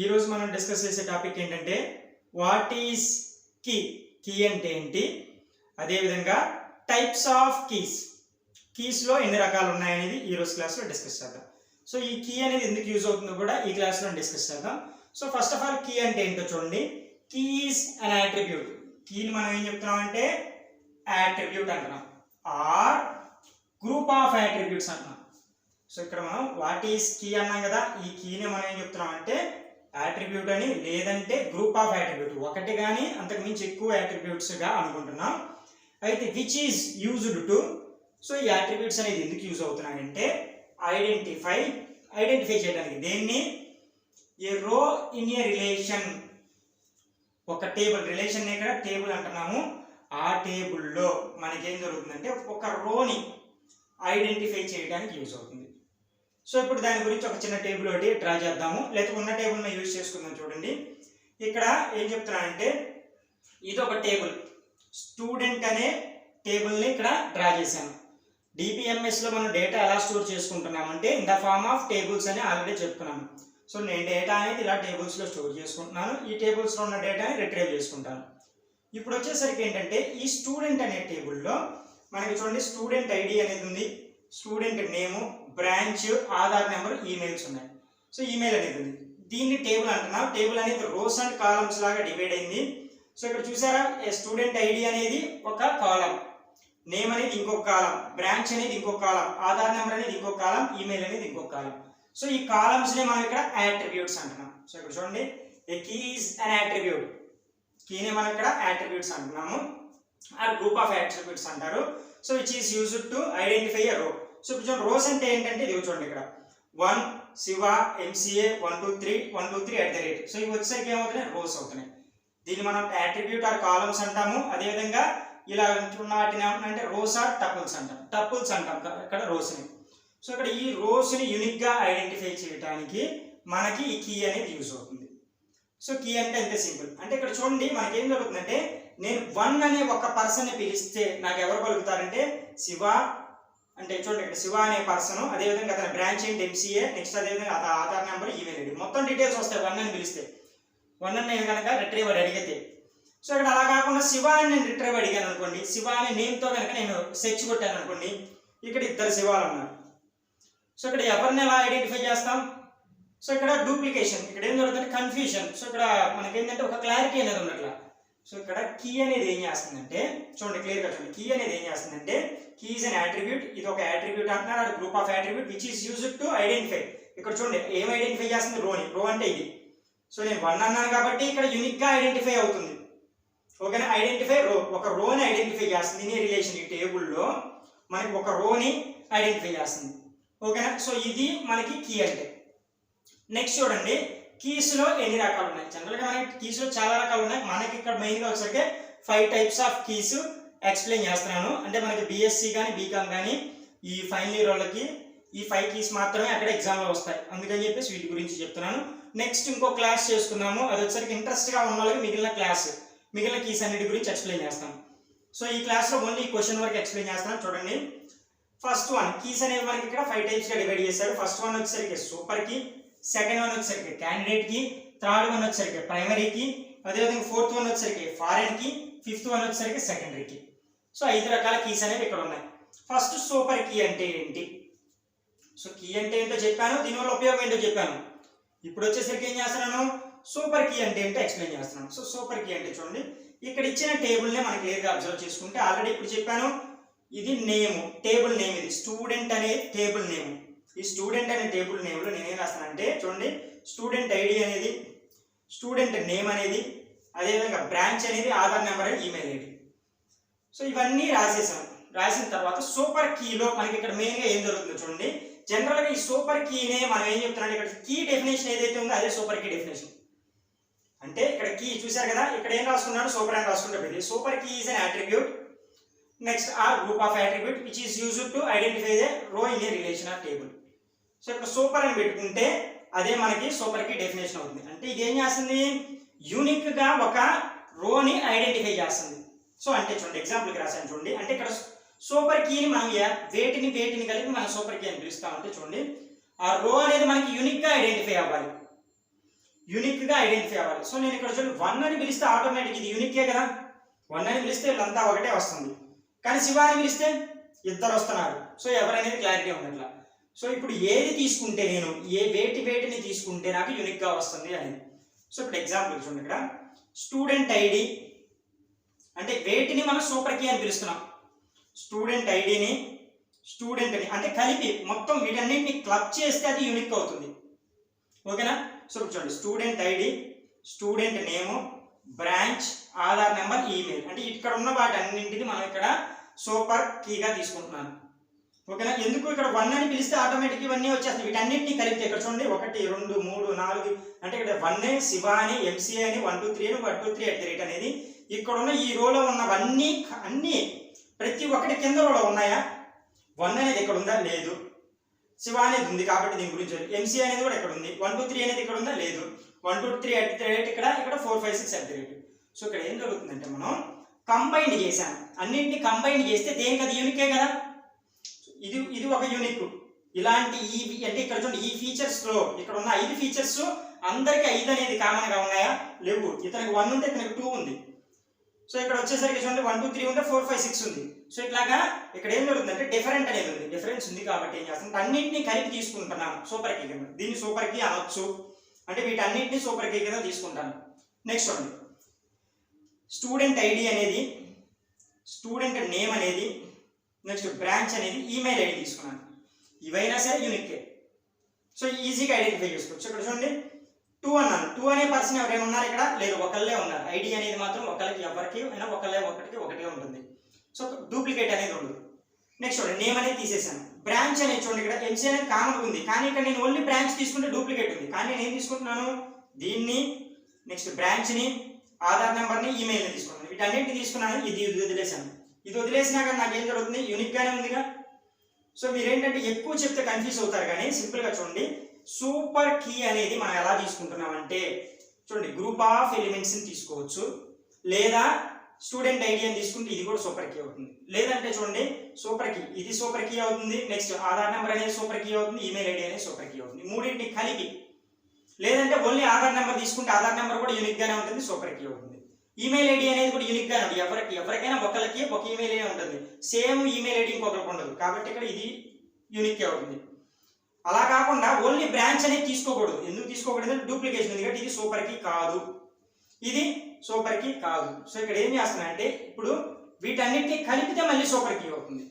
ఈ రోజు మనం డిస్కస్ చేసే టాపిక్ ఏంటంటే వాట్ ఈస్ కీ. కీ అంటే ఏంటి, అదేవిధంగా టైప్స్ ఆఫ్ కీస్లో ఎన్ని రకాలు ఉన్నాయనేది ఈ రోజు క్లాస్లో డిస్కస్ చేద్దాం. సో ఈ కీ అనేది ఎందుకు యూజ్ అవుతుందో కూడా ఈ క్లాస్లో డిస్కస్ చేద్దాం. So first of all key అంటే ఏంటో చూడండి. Key is an attribute. కీని మనం ఏం చెప్తున్నాం అంటే యాట్రిబ్యూట్ అంటున్నాం, ఆర్ గ్రూప్ ఆఫ్ యాట్రిబ్యూట్స్ అంటున్నాం. సో ఇక్కడ మనం వాట్ ఈస్ కీ అన్నాం కదా, ఈ కీని మనం ఏం చెప్తున్నాం అంటే యాట్రిబ్యూట్ అని, లేదంటే గ్రూప్ ఆఫ్ యాట్రిబ్యూట్, ఒకటి కానీ అంతకు మించి ఎక్కువ యాట్రిబ్యూట్స్గా అనుకుంటున్నాం. అయితే which is used to, so ఈ యాట్రిబ్యూట్స్ అనేది ఎందుకు యూజ్ అవుతున్నాయంటే ఐడెంటిఫై చేయడానికి. దేన్ని? ఏ రో ఇన్ ఏ రిలేషన్, ఒక టేబుల్, రిలేషన్ ఇక్కడ టేబుల్ అంటున్నాము. ఆ టేబుల్లో మనకేం జరుగుతుందంటే ఒక రోని ఐడెంటిఫై చేయడానికి యూజ్ అవుతుంది. సో ఇప్పుడు దాని గురించి ఒక చిన్న టేబుల్ ఒకటి డ్రా చేద్దాము, లేకపోతే ఉన్న టేబుల్ని యూజ్ చేసుకుందాం. చూడండి ఇక్కడ ఏం చెప్తున్నానంటే ఇది ఒక టేబుల్, స్టూడెంట్ అనే టేబుల్ని ఇక్కడ డ్రా చేశాను. DBMSలో మనం డేటా ఎలా స్టోర్ చేసుకుంటున్నామంటే in the form of tables అని ఆల్రెడీ చెప్పుకున్నాను. సో నేను డేటా అనేది ఇలా టేబుల్స్లో స్టోర్ చేసుకుంటున్నాను, ఈ టేబుల్స్లో ఉన్న డేటాని రిట్రీవ్ చేసుకుంటాను. ఇప్పుడు వచ్చేసరికి ఏంటంటే ఈ స్టూడెంట్ అనే టేబుల్లో మనకి చూడండి స్టూడెంట్ ఐడి అనేది ఉంది, స్టూడెంట్ నేము, బ్రాంచ్, ఆధార్ నెంబర్, ఈమెయిల్స్ ఉన్నాయి. సో ఈమెయిల్ అనేది ఉంది. దీన్ని టేబుల్ అంటున్నాం. టేబుల్ అనేది రోస్ అండ్ కాలమ్స్ లాగా డివైడ్ అయింది. సో ఇక్కడ చూసారా, స్టూడెంట్ ఐడి అనేది ఒక కాలం, నేమ్ అనేది ఇంకొక కాలం, బ్రాంచ్ అనేది ఇంకొక కాలం, ఆధార్ నెంబర్ అనేది ఇంకొక కాలం, ఈమెయిల్ అనేది ఇంకొక కాలం. సో ఈ కాలమ్స్ని మనం ఇక్కడ యాట్రిబ్యూట్స్ అంటున్నాం. సో ఇక్కడ చూడండి, ఏ కీ ఈజ్ అన్ యాట్రిబ్యూట్. కీని మనం ఇక్కడ యాట్రిబ్యూట్స్ అంటున్నాము, ఆర్ గ్రూప్ ఆఫ్ యాట్రిబ్యూట్స్ అంటారు. So which is used to identify ఎ రో. సో ఇప్పుడు చూడండి రోస్ అంటే ఏంటంటే ఇది చూడండి ఇక్కడ 1 శివ MCA 123 @ సో ఇవి వచ్చేసరికి ఏమవుతున్నాయి, రోస్ అవుతున్నాయి. దీన్ని మనం యాట్రిబ్యూట్ ఆర్ కాలమ్స్ అంటాము. అదేవిధంగా ఇలా ఉన్న వాటిని ఏమంటే రోస్ ఆర్ టపుల్స్ అంటాం. ఇక్కడ రోస్ని. సో ఇక్కడ ఈ రోస్ని యూనిక్గా ఐడెంటిఫై చేయడానికి మనకి ఈ కీ అనేది యూజ్ అవుతుంది. సో కీ అంటే అంతే సింపుల్. అంటే ఇక్కడ చూడండి మనకి ఏం జరుగుతుందంటే నేను 1 అనే ఒక పర్సన్ని పిలిస్తే నాకు ఎవరు పలుకుతారంటే శివ, అంటే చూడండి ఇక్కడ శివ అనే పర్సన్, అదేవిధంగా అతని బ్రాంచ్ ఏంటి MCA, నెక్స్ట్ అదేవిధంగా అతని ఆధార్ నెంబర్, ఈమెయిల్ ఐడి, మొత్తం డీటెయిల్స్ వస్తాయి 1 అని పిలిస్తే. 1 అని నేను కనుక రిట్రీవర్ అడిగితే, సో ఇక్కడ అలా కాకుండా శివ అని నేను రిట్రీవ్ అడిగాను అనుకోండి, శివ అనే నేమ్తో కనుక నేను సెర్చ్ కొట్టాను అనుకోండి, ఇక్కడ 2 శివాలు ఉన్నారు. సో ఇక్కడ ఎవరిని ఎలా ఐడెంటిఫై చేస్తాం? సో ఇక్కడ డూప్లికేషన్, ఇక్కడ ఏం జరుగుతుందంటే కన్ఫ్యూషన్. సో ఇక్కడ మనకి ఏంటంటే ఒక క్లారిటీ అనేది ఉన్నట్ల. సో ఇక్కడ కీ అనేది ఏం చేస్తుందంటే చూడండి క్లియర్గా చూడండి, కీ అనేది ఏం చేస్తుందంటే కీ ఈజ్ అన్ యాట్రిబ్యూట్. ఇది ఒక యాట్రిబ్యూట్ అంటున్నారు, అది group of attribute which is used to identify. ఇక్కడ చూడండి ఏం ఐడెంటిఫై చేస్తుంది, రోని. రో అంటే ఇది. సో నేను 1 అన్నాను కాబట్టి ఇక్కడ యూనిక్గా ఐడెంటిఫై అవుతుంది. ఓకేనా, ఐడెంటిఫై రో, ఒక రోని ఐడెంటిఫై చేస్తుంది. ఈ రిలేషన్ ఈ టేబుల్లో మనకి ఒక రోని ఐడెంటిఫై చేస్తుంది. ఓకేనా, సో ఇది మనకి కీ అంటే. నెక్స్ట్ చూడండి కీస్లో ఎన్ని రకాలు ఉన్నాయి. జనరల్గా మనకి కీస్లో చాలా రకాలు ఉన్నాయి. మనకి ఇక్కడ మెయిన్గా వచ్చేసరికి 5 టైప్స్ ఆఫ్ కీస్ ఎక్స్ప్లెయిన్ చేస్తున్నాను. అంటే మనకి BSc కానీ BCom కానీ ఈ ఫైనల్ ఇయర్ వాళ్ళకి ఈ 5 కీస్ మాత్రమే అక్కడ ఎగ్జామ్లో వస్తాయి. అందుకని చెప్పేసి వీటి గురించి చెప్తున్నాను. నెక్స్ట్ ఇంకో క్లాస్ చేసుకుందాము, అది వచ్చేసరికి ఇంట్రెస్ట్గా ఉన్న వాళ్ళకి మిగిలిన కీస్ అన్నిటి గురించి ఎక్స్ప్లెయిన్ చేస్తాను. సో ఈ క్లాస్లో ఓన్లీ క్వశ్చన్ వరకు ఎక్స్ప్లెయిన్ చేస్తాను. చూడండి ఫస్ట్ వన్, కీస్ అనేవి మనకి ఇక్కడ 5 టైప్స్గా డివైడ్ చేశారు. ఫస్ట్ వన్ వచ్చేసరికి సూపర్ కీ, సెకండ్ వన్ వచ్చేసరికి క్యాండిడేట్ కీ, థర్డ్ వన్ వచ్చేసరికి ప్రైమరీ కీ, అదేవిధంగా ఫోర్త్ వన్ వచ్చేసరికి ఫారెన్ కీ, ఫిఫ్త్ వన్ వచ్చేసరికి సెకండరీ కీ. సో 5 రకాల కీస్ అనేవి ఇక్కడ ఉన్నాయి. ఫస్ట్ సూపర్ కీ అంటే ఏంటి? సో కీ అంటే ఏంటో చెప్పాను, దీనివల్ల ఉపయోగం ఏంటో చెప్పాను. ఇప్పుడు వచ్చేసరికి ఏం చేస్తున్నాను, సూపర్ కీ అంటే ఏంటో ఎక్స్ప్లెయిన్ చేస్తున్నాను. సో సూపర్ కీ అంటే చూడండి ఇక్కడ ఇచ్చిన టేబుల్నే మనం క్లియర్గా అబ్జర్వ్ చేసుకుంటే ఆల్రెడీ ఇప్పుడు చెప్పాను, ఇది నేము, టేబుల్ నేమ్, ఇది స్టూడెంట్ అనే టేబుల్ నేమ్. ఈ స్టూడెంట్ అనే టేబుల్ నేమ్లో నేనేం రాస్తానంటే చూడండి స్టూడెంట్ ఐడి అనేది, స్టూడెంట్ నేమ్ అనేది, అదేవిధంగా బ్రాంచ్ అనేది, ఆధార్ నెంబర్ అనేది, ఈమెయిల్ ఐడి. సో ఇవన్నీ రాసేసాను. రాసిన తర్వాత సూపర్ కీలో మనకి ఇక్కడ మెయిన్గా ఏం జరుగుతుందో చూడండి. జనరల్గా ఈ సూపర్ కీనే మనం ఏం చెప్తున్నాం, ఇక్కడ కీ డెఫినేషన్ ఏదైతే ఉందో అదే సూపర్ కీ డెఫినేషన్. అంటే ఇక్కడ కీ చూసారు కదా, ఇక్కడ ఏం రాసుకున్నాడు, సూపర్ అని రాసుకుంటే super key is an attribute, next or group of attribute which is used to identify the row in a relation or table. So ఇక్కడ సూపర్ అని పెట్టుకుంటే అదే మనకి సూపర్ కీ డెఫినేషన్ అవుతుంది. అంటే ఇది ఏం చేస్తుంది, యూనిక్గా ఒక రోని ఐడెంటిఫై చేస్తుంది. సో అంటే చూడండి ఎగ్జాంపుల్కి రాశాను చూడండి. అంటే ఇక్కడ సూపర్ కీని మనం వేటిని కలిపి మనం సూపర్ కీ అని పిలుస్తామంటే చూడండి ఆ రో అనేది మనకి యూనిక్గా ఐడెంటిఫై అవ్వాలి. యూనిక్గా ఐడెంటిఫై అవ్వాలి. సో నేను ఇక్కడ చూడండి 1 అని పిలిస్తే ఆటోమేటిక్ ఇది యూనిక్కే కదా, 1 అని పిలిస్తే వీళ్ళంతా ఒకటే వస్తుంది. కానీ శివ అని పిలిస్తే ఇద్దరు వస్తున్నారు. సో ఎవరనేది క్లారిటీ ఉన్నట్ల. సో ఇప్పుడు ఏది తీసుకుంటే నేను వేటిని తీసుకుంటే నాకు యూనిక్గా వస్తుంది అనేది. సో ఇప్పుడు ఎగ్జాంపుల్ చూడండి, ఇక్కడ స్టూడెంట్ ఐడి అంటే వేటిని మనం సూపర్ కీ అని పిలుస్తున్నాం. స్టూడెంట్ ఐడిని స్టూడెంట్ని అంటే కలిపి మొత్తం వీటన్నింటిని క్లబ్ చేస్తే అది యూనిక్ అవుతుంది. ఓకేనా. సో చూడండి, స్టూడెంట్ ఐడి, స్టూడెంట్ నేము, బ్రాంచ్, ఆధార్ నెంబర్, ఈమెయిల్ అంటే ఇక్కడ ఉన్న వాటన్నింటిని మనం ఇక్కడ సూపర్ కీగా తీసుకుంటున్నాను. ఓకేనా. ఎందుకు ఇక్కడ 1 అని పిలిస్తే ఆటోమేటిక్ ఇవన్నీ వచ్చేస్తాయి. వీటన్నింటినీ కలిపితే ఇక్కడ చూడండి 1 2 3 4 అంటే ఇక్కడ 1 శివ అని, ఎంసీఏ అని, 1 2 3 అని, 1 2 3 అనేది ఇక్కడ ఉన్న ఈ రోలో ఉన్నవన్నీ అన్ని ప్రతి ఒక్కటి కింద రోలో ఉన్నాయా? 1 అనేది ఇక్కడ ఉందా? లేదు. శివ అనేది ఉంది కాబట్టి దీని గురించి. ఎంసీఏ అనేది కూడా ఇక్కడ ఉంది. 1 2 3 అనేది ఇక్కడ ఉందా? లేదు. 1 2 3 ఇక్కడ 4 5 6 సో ఇక్కడ ఏం జరుగుతుందంటే మనం కంబైండ్ చేశాను. అన్నింటినీ కంబైండ్ చేస్తే దేనికి అది యూనికే కదా. ఇది ఒక యూనిక్. ఇలాంటి అంటే ఇక్కడ చూడండి, ఈ ఫీచర్స్ లో ఇక్కడ ఉన్న 5 ఫీచర్స్ అందరికి 5 అనేది కామన్ గా ఉన్నాయా? లేవు. ఇతనికి 1 ఉంటే ఇతనికి 2 ఉంది. సో ఇక్కడ వచ్చేసరికి చూడండి 1 2 3 ఉంటే 4 5 6 ఉంది. సో ఇట్లాగా ఇక్కడ ఏం జరుగుతుందంటే డిఫరెంట్ అనేది ఉంది. డిఫరెన్స్ ఉంది కాబట్టి ఏం చేస్తాం, అన్నింటినీ కలిపి తీసుకుంటున్నాను సూపర్ కీ కింద. దీన్ని సూపర్ కీ అనొచ్చు. అంటే వీటన్నింటినీ సూపర్ కీ కింద తీసుకుంటాను. నెక్స్ట్ చూడండి, స్టూడెంట్ ఐడి అనేది, స్టూడెంట్ నేమ్ అనేది, నెక్స్ట్ బ్రాంచ్ అనేది, ఈమెయిల్ ఐడి తీసుకున్నాను. ఇవైనా సరే యూనిక్కే. సో ఈజీగా ఐడెంటిఫై చేసుకోవచ్చు. ఇక్కడ చూడండి 2 అన్నాను. 2 అనే పర్సన్ ఎవరైనా ఉన్నారు ఇక్కడ? లేదు, ఒకళ్ళే ఉన్నారు. ఐడి అనేది మాత్రం ఒకరికి ఎవరికి అయినా ఒకటే ఉంటుంది. సో డూప్లికేట్ అనేది ఉండదు. నెక్స్ట్ చూడండి, నేమ్ అనేది తీసేసాను. బ్రాంచ్ అనేది చూడండి, ఇక్కడ ఎంసీ అనేది కామన్ ఉంది. కానీ ఇక్కడ నేను ఓన్లీ బ్రాంచ్ తీసుకుంటే డూప్లికేట్ ఉంది. కానీ నేను ఏం తీసుకుంటున్నాను, దీన్ని, నెక్స్ట్ బ్రాంచ్ని, ఆధార్ నెంబర్ని, ఈమెయిల్ని తీసుకున్నాను. వీటన్నింటిని తీసుకున్నాను. ఇది వదిలేసాను. ఇది వదిలేసినా కానీ నాకు ఏం జరుగుతుంది, యూనిక్గానే ఉందిగా. సో మీరేంటంటే ఎక్కువ చెప్తే కన్ఫ్యూజ్ అవుతారు. కానీ సింపుల్గా చూడండి, సూపర్ కీ అనేది మనం ఎలా తీసుకుంటున్నామంటే చూడండి, గ్రూప్ ఆఫ్ ఎలిమెంట్స్ని తీసుకోవచ్చు, లేదా స్టూడెంట్ ఐడి అని తీసుకుంటే ఇది కూడా సూపర్ కీ అవుతుంది. లేదంటే చూడండి, సూపర్ కీ ఇది సూపర్ కీ అవుతుంది. నెక్స్ట్ ఆధార్ నెంబర్ అనేది సూపర్ కీ అవుతుంది. ఈమెయిల్ ఐడి అనేది సూపర్ కీ అవుతుంది. మూడింటిని కలిపి. లేదంటే ఓన్లీ ఆధార్ నెంబర్ తీసుకుంటే ఆధార్ నెంబర్ కూడా యూనిక్గానే ఉంటుంది, సూపర్ కీ అవుతుంది. ఈమెయిల్ ఐడి అనేది కూడా యూనిక్గానే ఉంటుంది. ఎవరికైనా ఒకరికి ఒక ఈమెయిల్ ఐడి ఉంటుంది. సేమ్ ఈమెయిల్ ఐడి ఇంకొకరికి ఉండదు. కాబట్టి ఇక్కడ ఇది యూనిక్గా అవుతుంది. అలా కాకుండా ఓన్లీ బ్రాంచ్ అనేది తీసుకోకూడదు. ఎందుకు తీసుకోకూడదు? డూప్లికేషన్ ఉంది కాబట్టి ఇది సూపర్ కీ కాదు, ఇది సూపర్ కీ కాదు. సో ఇక్కడ ఏం చేస్తున్నానంటే ఇప్పుడు వీటన్నిటిని కలిపితే మళ్ళీ సూపర్ కీ అవుతుంది.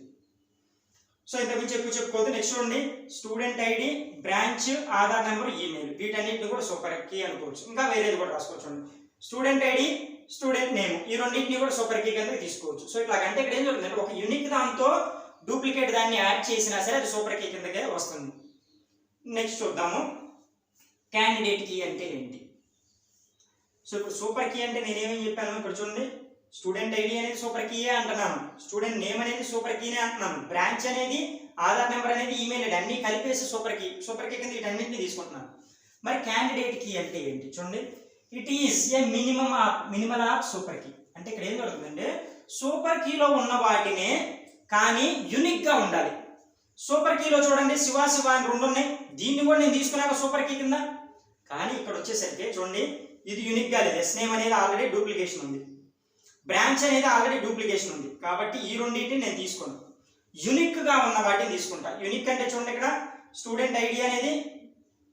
సో ఇంతకుమించి ఎక్కువ చెప్పుకోవద్దు. నెక్స్ట్ చూడండి, student ID, branch, Aadhaar number, email వీటన్నిటిని కూడా సూపర్ కీ అనుకోవచ్చు. ఇంకా వేరేది కూడా రాసుకోవచ్చు. స్టూడెంట్ ఐడి, స్టూడెంట్ నేమ్ ఈ రెండింటిని కూడా సూపర్ కీ కింద తీసుకోవచ్చు. సో ఇట్లాగంటే ఇక్కడ ఏం జరుగుతుందంటే ఒక యూనిక్ దాంతో డూప్లికేట్ దాన్ని యాడ్ చేసినా సరే అది సూపర్ కీ కిందకే వస్తుంది. నెక్స్ట్ చూద్దాము, క్యాండిడేట్ కీ అంటే ఏంటి. సో ఇప్పుడు సూపర్ కీ అంటే నేనేమేమి చెప్పాను ఇక్కడ చూడండి, స్టూడెంట్ ఐడి అనేది సూపర్ కీయే అంటున్నాను, స్టూడెంట్ నేమ్ అనేది సూపర్ కీనే అంటున్నాను, బ్రాంచ్ అనేది, ఆధార్ నెంబర్ అనేది, ఈమెయిల్ ఐడి అన్ని కలిపేసి సూపర్ కీ కింద వీటన్నింటినీ తీసుకుంటున్నాను. మరి క్యాండిడేట్ కీ అంటే ఏంటి చూడండి, it is a minimal of super key. అంటే ఇక్కడ ఏం జరుగుతుందంటే సూపర్ కీలో ఉన్న వాటినే కానీ యూనిక్గా ఉండాలి. సూపర్ కీలో చూడండి శివ అని 2 ఉన్నాయి. దీన్ని కూడా నేను తీసుకున్నాక సూపర్ కీ కింద. కానీ ఇక్కడ వచ్చేసరికి చూడండి ఇది యూనిక్గా లేదు. ఎస్ నేమ్ అనేది ఆల్రెడీ డూప్లికేషన్ ఉంది, బ్రాంచ్ అనేది ఆల్రెడీ డూప్లికేషన్ ఉంది. కాబట్టి ఈ రెండింటిని నేను తీసుకోను, యూనిక్గా ఉన్న వాటిని తీసుకుంటా. యూనిక్ అంటే చూడండి ఇక్కడ స్టూడెంట్ ఐడి అనేది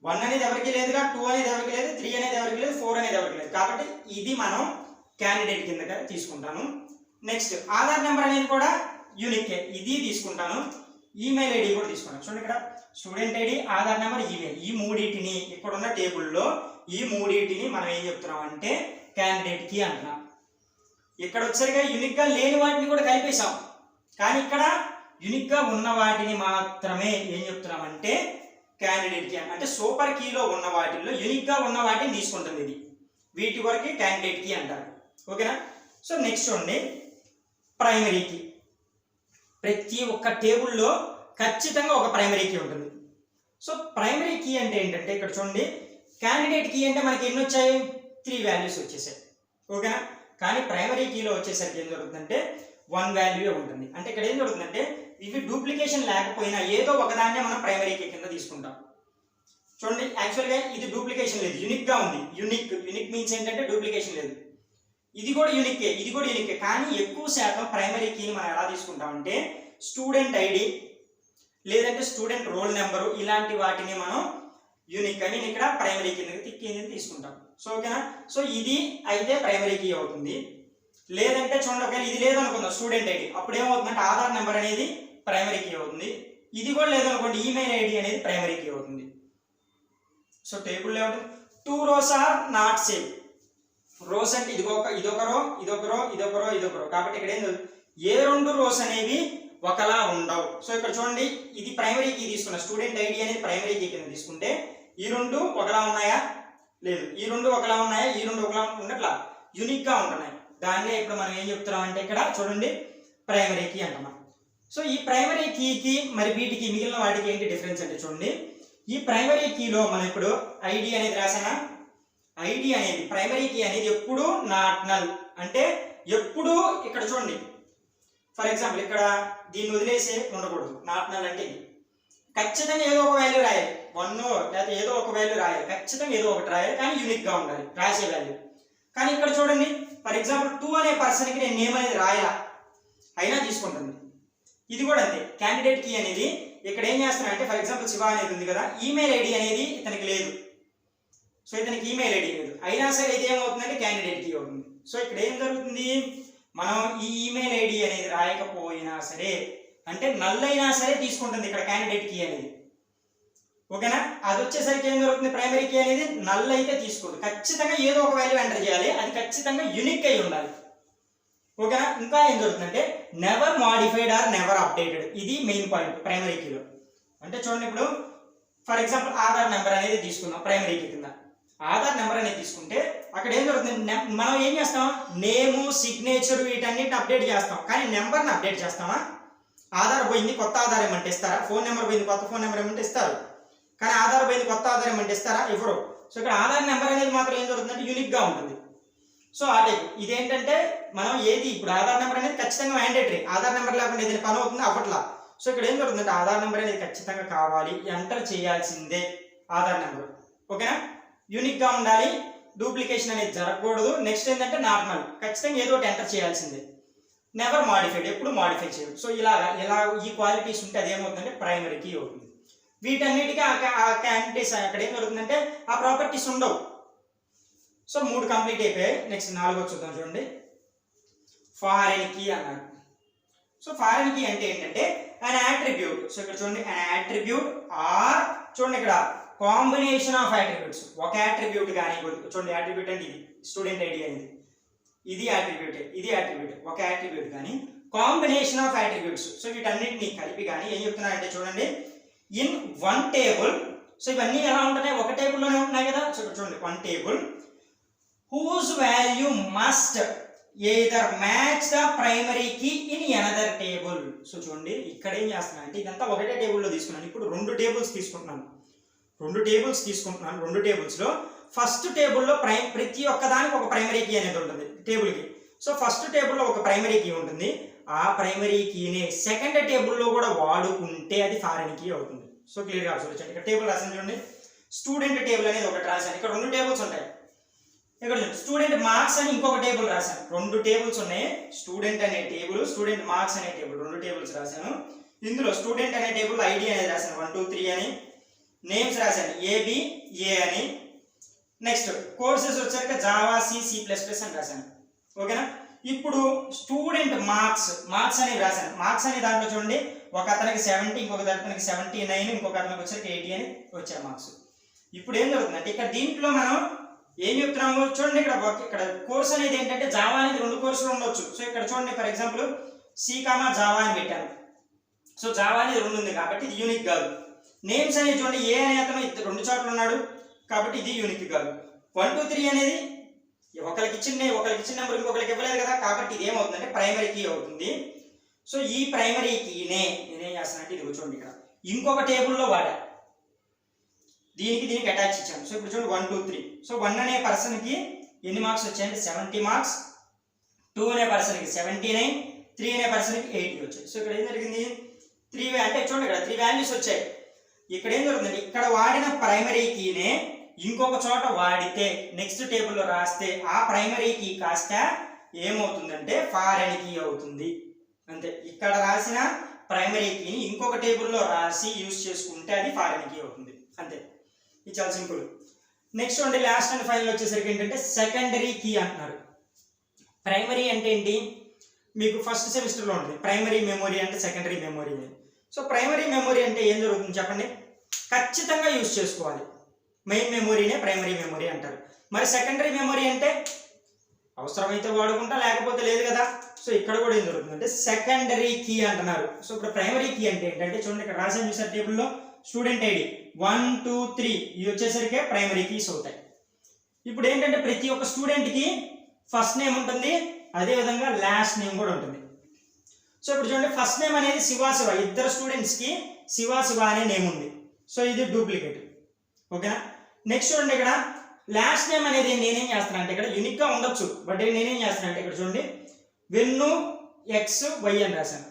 1 అనేది ఎవరికి లేదుగా, 2 అనేది ఎవరికి లేదు, 3 అనేది ఎవరికి లేదు, 4 అనేది ఎవరికి లేదు. కాబట్టి ఇది మనం క్యాండిడేట్ కిందగా తీసుకుంటాను. నెక్స్ట్ ఆధార్ నెంబర్ అనేది కూడా యూనిక్కే, ఇది తీసుకుంటాను. ఈమెయిల్ ఐడి కూడా తీసుకుంటాను. చూడండి ఇక్కడ student ID, Aadhaar number, email ఈ మూడింటిని ఇక్కడ ఉన్న టేబుల్లో ఈ మూడింటిని మనం ఏం చెప్తున్నాం అంటే క్యాండిడేట్ కీ అంటున్నాం. ఇక్కడ వచ్చేసరిగా యూనిక్గా లేని వాటిని కూడా కలిపేశాం. కానీ ఇక్కడ యూనిక్గా ఉన్న వాటిని మాత్రమే ఏం చెప్తున్నామంటే క్యాండిడేట్ కీ అంటే సూపర్ కీలో ఉన్న వాటిల్లో యూనిక్గా ఉన్న వాటిని తీసుకుంటుంది ఇది. వీటి వరకు క్యాండిడేట్ కీ అంటారు. ఓకేనా. సో నెక్స్ట్ చూడండి, ప్రైమరీ కీ. ప్రతి ఒక్క టేబుల్లో ఖచ్చితంగా ఒక ప్రైమరీ కీ ఉంటుంది. సో ప్రైమరీ కీ అంటే ఏంటంటే ఇక్కడ చూడండి, క్యాండిడేట్ కీ అంటే మనకి ఎన్ని వచ్చాయి, 3 వాల్యూస్ వచ్చేసాయి. ఓకేనా. కానీ ప్రైమరీ కీలో వచ్చేసరికి ఏం జరుగుతుందంటే 1 వాల్యూ ఉంటుంది. అంటే ఇక్కడ ఏం జరుగుతుందంటే ఇవి డూప్లికేషన్ లేకపోయినా ఏదో ఒకదాన్నే మనం ప్రైమరీ కీ కింద తీసుకుంటాం. చూడండి యాక్చువల్గా ఇది డూప్లికేషన్ లేదు, యూనిక్గా ఉంది. యూనిక్ మీన్స్ ఏంటంటే డూప్లికేషన్ లేదు. ఇది కూడా యూనికే కానీ ఎక్కువ శాతం ప్రైమరీ కీని మనం ఎలా తీసుకుంటామంటే స్టూడెంట్ ఐడి లేదంటే స్టూడెంట్ రోల్ నెంబరు ఇలాంటి వాటిని మనం యూనిక్ అని ఇక్కడ ప్రైమరీ కీ తీసుకుంటాం. సో ఓకేనా. సో ఇది అయితే ప్రైమరీ కీ అవుతుంది. లేదంటే చూడండి ఒకవేళ ఇది లేదనుకుందాం స్టూడెంట్ ఐడి, అప్పుడు ఏమవుతుందంటే ఆధార్ నెంబర్ అనేది ప్రైమరీ కీ అవుతుంది. ఇది కూడా లేదనుకోండి ఈమెయిల్ ఐడి అనేది ప్రైమరీ కీ అవుతుంది. సో టేబుల్ ఏమంటుంది 2 rows or not same. Rows అంటే ఇదొక రో కాబట్టి ఇక్కడ ఏం ఏ 2 రోస్ అనేవి ఒకలా ఉండవు. సో ఇక్కడ చూడండి ఇది ప్రైమరీ కీ తీసుకున్న స్టూడెంట్ ఐడి అనేది ప్రైమరీ కీ కింద తీసుకుంటే ఈ 2 ఒకలా ఉన్నాయా, లేదు. ఈ 2 ఒకలా ఉన్నాయా, ఈ 2 ఒకలా ఉండట్లా, యూనిక్ గా ఉంటున్నాయి. దాన్నే ఇప్పుడు మనం ఏం చెప్తున్నాం అంటే ఇక్కడ చూడండి ప్రైమరీ కీ అంటున్నాం. సో ఈ ప్రైమరీ కీకి మరి వీటికి మిగిలిన వాటికి ఏంటి డిఫరెన్స్ అంటే చూడండి, ఈ ప్రైమరీ కీలో మనం ఇప్పుడు ఐడి అనేది రాసానా, ఐడి అనేది ప్రైమరీ కీ అనేది ఎప్పుడు నాట్ నల్ అంటే ఎప్పుడు ఇక్కడ చూడండి ఫర్ ఎగ్జాంపుల్ ఇక్కడ దీన్ని వదిలేసి ఉండకూడదు. నాట్ నల్ అంటే ఇది ఖచ్చితంగా ఏదో ఒక వాల్యూ రాయాలి, 1 లేకపోతే ఏదో ఒక వాల్యూ రాయాలి, ఖచ్చితంగా ఏదో ఒకటి రాయాలి కానీ యూనిక్ గా ఉండాలి రాసే వాల్యూ. కానీ ఇక్కడ చూడండి ఫర్ ఎగ్జాంపుల్ 2 అనే పర్సన్కి నేను నేమ్ అనేది రాయాలా అయినా తీసుకుంటుంది. ఇది కూడా అంతే. క్యాండిడేట్ కీ అనేది ఇక్కడ ఏం చేస్తున్నా అంటే ఫర్ ఎగ్జాంపుల్ శివ అనేది ఉంది కదా, ఈమెయిల్ ఐడి అనేది ఇతనికి లేదు. సో ఇతనికి ఈమెయిల్ ఐడి లేదు, అయినా సరే ఇది ఏమవుతుందంటే క్యాండిడేట్ కీ అవుతుంది. సో ఇక్కడ ఏం జరుగుతుంది, మనం ఈ ఈమెయిల్ ఐడి అనేది రాయకపోయినా సరే అంటే నల్ అయినా సరే తీసుకుంటుంది ఇక్కడ క్యాండిడేట్ కీ అనేది. ఓకేనా. అది వచ్చేసరికి ఏం జరుగుతుంది, ప్రైమరీ కీ అనేది నల్ అయితే తీసుకోదు, ఖచ్చితంగా ఏదో ఒక వాల్యూ ఎంటర్ చేయాలి, అది ఖచ్చితంగా యూనిక్ అయి ఉండాలి. ఓకేనా. ఇంకా ఏం జరుగుతుందంటే never modified or never updated, ఇది మెయిన్ పాయింట్ ప్రైమరీ కీలో. అంటే చూడండి ఇప్పుడు ఫర్ ఎగ్జాంపుల్ ఆధార్ నెంబర్ అనేది తీసుకుందాం ప్రైమరీ కీ కింద. ఆధార్ నెంబర్ అనేది తీసుకుంటే అక్కడ ఏం జరుగుతుంది, మనం ఏం చేస్తాం నేము సిగ్నేచర్ వీటన్నిటిని అప్డేట్ చేస్తాం కానీ నెంబర్ని అప్డేట్ చేస్తామా? ఆధార్ పోయింది కొత్త ఆధార్ ఏమంటే ఇస్తారా? ఫోన్ నెంబర్ పోయింది కొత్త ఫోన్ నెంబర్ ఏమంటే ఇస్తారు, కానీ ఆధార్ పోయింది కొత్త ఆధార్ ఏమంటే ఇస్తారా? ఇవ్వరు. సో ఇక్కడ ఆధార్ నెంబర్ అనేది మాత్రం ఏం జరుగుతుందంటే యూనిక్ గా ఉంటుంది. సో అదే ఇదేంటంటే మనం ఏది ఇప్పుడు ఆధార్ నెంబర్ అనేది ఖచ్చితంగా మ్యాండేటరీ, ఆధార్ నెంబర్ లేకుండా ఏదైనా పని అవుతుంది అవ్వట్లా. సో ఇక్కడ ఏం జరుగుతుందంటే ఆధార్ నెంబర్ అనేది ఖచ్చితంగా కావాలి, ఎంటర్ చేయాల్సిందే ఆధార్ నెంబర్. ఓకేనా. యూనిక్ గా ఉండాలి, డూప్లికేషన్ అనేది జరగకూడదు. నెక్స్ట్ ఏంటంటే నార్మల్ ఖచ్చితంగా ఏదో ఒకటి ఎంటర్ చేయాల్సిందే. నెవర్ మాడిఫైడ్ ఎప్పుడు మాడిఫై చేయదు. సో ఇలా ఈ క్వాలిటీస్ ఉంటే అదేమవుతుందంటే ప్రైమరీ కీ అవుతుంది. వీటన్నిటికీ ఆ క్యాండిడేట్స్ అక్కడ ఏం జరుగుతుందంటే ఆ ప్రాపర్టీస్ ఉండవు. సో 3 కంప్లీట్ అయిపోయాయి. నెక్స్ట్ 4 చూద్దాం చూడండి, ఫారెన్ కీ అన్నారు. సో ఫారెన్ కీ అంటే ఏంటంటే అన్ యాట్రిబ్యూట్. సో ఇక్కడ చూడండి అన్ యాట్రిబ్యూట్ ఆర్ చూడండి ఇక్కడ కాంబినేషన్ ఆఫ్ యాట్రిబ్యూట్స్, ఒక యాట్రిబ్యూట్ కానీ చూడండి యాట్రిబ్యూట్ అంటే ఇది స్టూడెంట్ ఐడి అనేది ఇది యాట్రిబ్యూట్ ఒక యాట్రిబ్యూట్ కానీ కాంబినేషన్ ఆఫ్ యాట్రిబ్యూట్స్. సో వీటన్నిటిని కలిపి కానీ ఏం చెప్తున్నారంటే చూడండి ఇన్ వన్ టేబుల్. సో ఇవన్నీ ఎలా ఉంటున్నాయి, ఒక టేబుల్లోనే ఉంటున్నాయి కదా. సో ఇక్కడ చూడండి one table whose value must either match the primary key in another table. So చూడండి ఇక్కడ ఏం చేస్తున్నా అంటే ఇదంతా ఒకటే టేబుల్లో తీసుకున్నాను. ఇప్పుడు 2 టేబుల్స్ తీసుకుంటున్నాను. 2 టేబుల్స్ లో ఫస్ట్ టేబుల్లో ప్రతి ఒక్కదానికి ఒక ప్రైమరీ కీ అనేది ఉంటుంది టేబుల్ కి. సో ఫస్ట్ టేబుల్లో ఒక ప్రైమరీ కీ ఉంటుంది, ఆ ప్రైమరీ కీని సెకండ్ టేబుల్లో కూడా వాడుకుంటే అది ఫారెన్ కీ అవుతుంది. సో క్లియర్ గా చూడండి ఇక్కడ టేబుల్ రాసాను చూడండి, స్టూడెంట్ టేబుల్ అనేది ఒకటి రాశాను. ఇక్కడ 2 టేబుల్స్ ఉంటాయి. ఇక్కడ స్టూడెంట్ మార్క్స్ అని ఇంకొక టేబుల్ రాశాను. 2 టేబుల్స్ ఉన్నాయి, స్టూడెంట్ అనే టేబుల్, స్టూడెంట్ మార్క్స్ అనే టేబుల్, 2 టేబుల్స్ రాశాను. ఇందులో స్టూడెంట్ అనే టేబుల్ ఐడి అనేది రాశాను 1 2 3 అని, నేమ్స్ రాశాను ఏ అని. నెక్స్ట్ కోర్సెస్ వచ్చాక జావా C++ అని రాశాను. ఓకేనా. ఇప్పుడు స్టూడెంట్ మార్క్స్ అని రాశాను. మార్క్స్ అనే దాంట్లో చూడండి ఒక అతనికి 70, ఇంకొక అతనికి 79, ఇంకొక అతనికి వచ్చరికి 80 అని వచ్చాయి మార్క్స్. ఇప్పుడు ఏం జరుగుతుందంటే ఇక్కడ దీంట్లో మనం ఏం చెప్తున్నాము చూడండి, ఇక్కడ కోర్స్ అనేది ఏంటంటే జావా అనేది 2 కోర్సులు ఉండొచ్చు. సో ఇక్కడ చూడండి ఫర్ ఎగ్జాంపుల్ జావా అని పెట్టాను. సో జావా అనేది 2 ఉంది కాబట్టి ఇది యూనిక్ కాదు. నేమ్స్ అనేది చూడండి ఏ అనే అతను 2 చోట్ల ఉన్నాడు కాబట్టి ఇది యూనిక్ కాదు. 1 2 3 అనేది ఒకరికి ఇచ్చిన నెంబర్ ఇంకొకరికి ఇవ్వలేదు కదా కాబట్టి ఇది ఏమవుతుందంటే ప్రైమరీ కీ అవుతుంది. సో ఈ ప్రైమరీ కీనే నేనేం చేస్తానంటే ఇది చూడండి ఇక్కడ ఇంకొక టేబుల్లో వాడా, దీనికి అటాచ్ ఇచ్చాను. సో ఇప్పుడు చూడండి 1 2 3. సో 1 అనే పర్సన్కి ఎన్ని మార్క్స్ వచ్చాయంటే 70 మార్క్స్, 2 అనే పర్సన్కి 79, 3 అనే పర్సన్కి 80 వచ్చాయి. సో ఇక్కడ ఏం జరిగింది 3 అంటే చూడండి ఇక్కడ 3 వాల్యూస్ వచ్చాయి. ఇక్కడ ఏం జరుగుతుందంటే ఇక్కడ వాడిన ప్రైమరీ కీనే ఇంకొక చోట వాడితే నెక్స్ట్ టేబుల్లో రాస్తే ఆ ప్రైమరీ కీ కాస్త ఏమవుతుందంటే ఫారెన్ కీ అవుతుంది అంతే. ఇక్కడ రాసిన ప్రైమరీ కీని ఇంకొక టేబుల్లో రాసి యూజ్ చేసుకుంటే అది ఫారెన్ కీ అవుతుంది అంతే. ఇది చాలా సింపుల్. నెక్స్ట్ అంటే లాస్ట్ అండ్ ఫైనల్ వచ్చేసరికి ఏంటంటే సెకండరీ కీ అంటున్నారు. ప్రైమరీ అంటే ఏంటి, మీకు ఫస్ట్ సెమిస్టర్లో ఉంటుంది ప్రైమరీ మెమొరీ అంటే సెకండరీ మెమొరీ అని. సో ప్రైమరీ మెమొరీ అంటే ఏం జరుగుతుంది చెప్పండి, ఖచ్చితంగా యూజ్ చేసుకోవాలి. మెయిన్ మెమొరీనే ప్రైమరీ మెమొరీ అంటారు. మరి సెకండరీ మెమొరీ అంటే అవసరమైతే వాడుకుంటా లేకపోతే లేదు కదా. సో ఇక్కడ కూడా ఏం జరుగుతుంది అంటే సెకండరీ కీ అంటున్నారు. సో ఇప్పుడు ప్రైమరీ కీ అంటే ఏంటంటే చూడండి ఇక్కడ రాసాను చూసారు టేబుల్లో స్టూడెంట్ ఐడి 1 2 3 ఇవి వచ్చేసరికి ప్రైమరీ కీస్ అవుతాయి. ఇప్పుడు ఏంటంటే ప్రతి ఒక్క స్టూడెంట్కి ఫస్ట్ నేమ్ ఉంటుంది, అదేవిధంగా లాస్ట్ నేమ్ కూడా ఉంటుంది. సో ఇప్పుడు చూడండి ఫస్ట్ నేమ్ అనేది శివ ఇద్దరు స్టూడెంట్స్కి శివ అనే నేమ్ ఉంది. సో ఇది డూప్లికేట్ ఓకేనా. నెక్స్ట్ చూడండి ఇక్కడ లాస్ట్ నేమ్ అనేది నేనేం చేస్తాను అంటే ఇక్కడ యూనిక్గా ఉండొచ్చు, బట్ నేనేం చేస్తాను అంటే ఇక్కడ చూడండి వెన్ను XY అని రాశాను.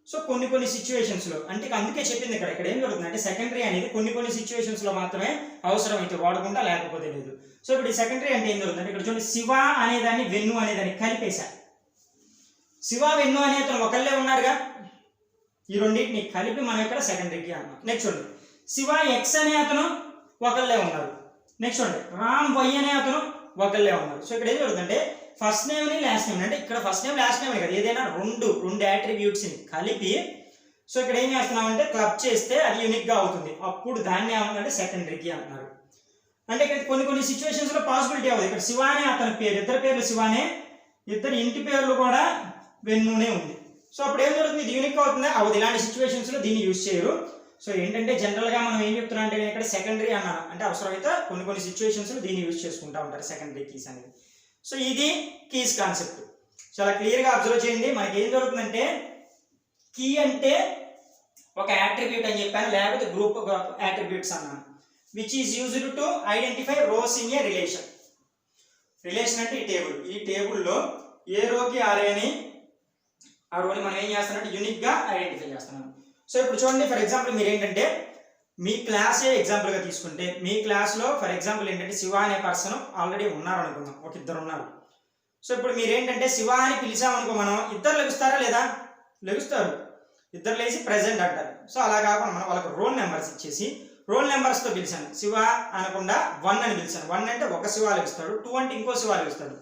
సో కొన్ని సిచ్యువేషన్స్లో అంటే అందుకే చెప్పింది ఇక్కడ ఏం జరుగుతుంది అంటే సెకండరీ అనేది కొన్ని సిచ్యువేషన్స్లో మాత్రమే అవసరం అయితే వాడుకుంటా లేకపోతే లేదు. సో ఇప్పుడు ఈ సెకండరీ అంటే ఏం జరుగుతుంది అంటే ఇక్కడ చూడండి శివ అనేదాన్ని వెన్ను అనేదాన్ని కలిపేశా. శివ వెన్ను అనే అతను ఒకళ్ళే ఉన్నారుగా, ఈ రెండింటిని కలిపి మనం ఇక్కడ సెకండరీకి అన్నాం. నెక్స్ట్ చూడండి శివ X అనే అతను ఒకళ్ళే ఉన్నారు. నెక్స్ట్ చూడండి రామ్ Y అనే అతను ఒకళ్ళే ఉన్నారు. సో ఇక్కడ ఏం జరుగుతుందంటే ఫస్ట్ నేమ్ని లాస్ట్ నేమ్ అంటే ఇక్కడ ఫస్ట్ నేమ్ లాస్ట్ నేమ్ కదా ఏదైనా రెండు యాట్రిబ్యూట్స్ని కలిపి సో ఇక్కడ ఏం చేస్తున్నామంటే క్లబ్ చేస్తే అది యూనిక్గా అవుతుంది. అప్పుడు దాన్ని ఏమంటే సెకండరీకి అంటున్నారు. అంటే ఇక్కడ కొన్ని సిచ్యువేషన్స్లో పాసిబిలిటీ అవుతుంది. ఇక్కడ శివ అనే అతని పేరు ఇద్దరు పేర్లు శివానే, ఇద్దరు ఇంటి పేర్లు కూడా వెన్నునే ఉంది. సో అప్పుడు ఏం జరుగుతుంది ఇది యూనిక్ అవుతుంది అవుతుంది. ఇలాంటి సిచ్యువేషన్స్లో దీన్ని యూజ్ చేయరు. సో ఏంటంటే జనరల్గా మనం ఏం చెప్తున్నాం అంటే నేను ఇక్కడ సెకండరీ అన్నాను అంటే అవసరమైతే కొన్ని సిచ్యువేషన్స్లో దీన్ని యూజ్ చేసుకుంటూ ఉంటారు సెకండరీ కీస్ అనేది. సో ఇది కీస్ కాన్సెప్ట్ చాలా క్లియర్గా అబ్జర్వ్ చేయండి. మనకి ఏం జరుగుతుందంటే కీ అంటే ఒక యాట్రిబ్యూట్ అని చెప్పాను, లేకపోతే గ్రూప్ యాట్రిబ్యూట్స్ అన్నాను, which is used to identify rows in a relation. Relation అంటే ఈ టేబుల్లో ఏ రోకి ఆ రేని ఆ రోని మనం ఏం చేస్తామంటే యూనిక్గా ఐడెంటిఫై చేస్తున్నాం. సో ఇప్పుడు చూడండి ఫర్ ఎగ్జాంపుల్ మీరు ఏంటంటే మీ క్లాసే ఎగ్జాంపుల్గా తీసుకుంటే మీ క్లాస్లో ఫర్ ఎగ్జాంపుల్ ఏంటంటే శివ అనే పర్సన్ ఆల్రెడీ ఉన్నారు అనుకుందాం, ఒక ఇద్దరు ఉన్నారు. సో ఇప్పుడు మీరు ఏంటంటే శివ అని పిలిచామనుకో మనం ఇద్దరు లెగుస్తారా లేదా, లెగుస్తారు, ఇద్దరు లేచి ప్రెజెంట్ అంటారు. సో అలా కాకుండా మనం వాళ్ళకి రోల్ నెంబర్స్ ఇచ్చేసి రోల్ నెంబర్స్తో పిలిచాను. శివ అనకుండా 1 అని పిలిచాను. 1 అంటే ఒక శివ లెగుస్తాడు, 2 అంటే ఇంకో శివ లెగుస్తాడు.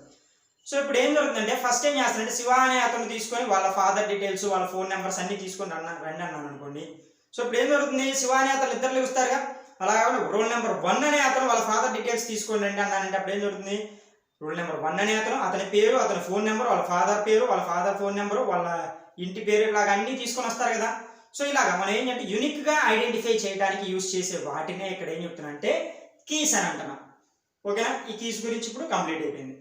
సో ఇప్పుడు ఏం జరుగుతుందంటే ఫస్ట్ ఏం చేస్తానంటే శివ అనే అతను తీసుకొని వాళ్ళ ఫాదర్ డీటెయిల్స్ వాళ్ళ ఫోన్ నెంబర్స్ అన్ని తీసుకొని రండి అన్నాను అనుకోండి. సో ఇప్పుడు ఏం జరుగుతుంది శివ అనే అతను ఇద్దరు లెగుస్తారుగా, అలా కాకుండా రోల్ నెంబర్ 1 అనే అతను వాళ్ళ ఫాదర్ డీటెయిల్స్ తీసుకొని రండి అన్నానంటే అప్పుడు ఏం జరుగుతుంది రోల్ నెంబర్ 1 అనే అతను అతని పేరు అతని ఫోన్ నెంబర్ వాళ్ళ ఫాదర్ పేరు వాళ్ళ ఫాదర్ ఫోన్ నెంబరు వాళ్ళ ఇంటి పేరు ఇలాగ అన్నీ తీసుకొని వస్తారు కదా. సో ఇలాగ మనం ఏంటంటే యూనిక్గా ఐడెంటిఫై చేయడానికి యూజ్ చేసే వాటినే ఇక్కడ ఏం చెప్తున్నా అంటే కీస్ అని అంటున్నాం. ఓకేనా, ఈ కీస్ గురించి ఇప్పుడు కంప్లీట్ అయిపోయింది.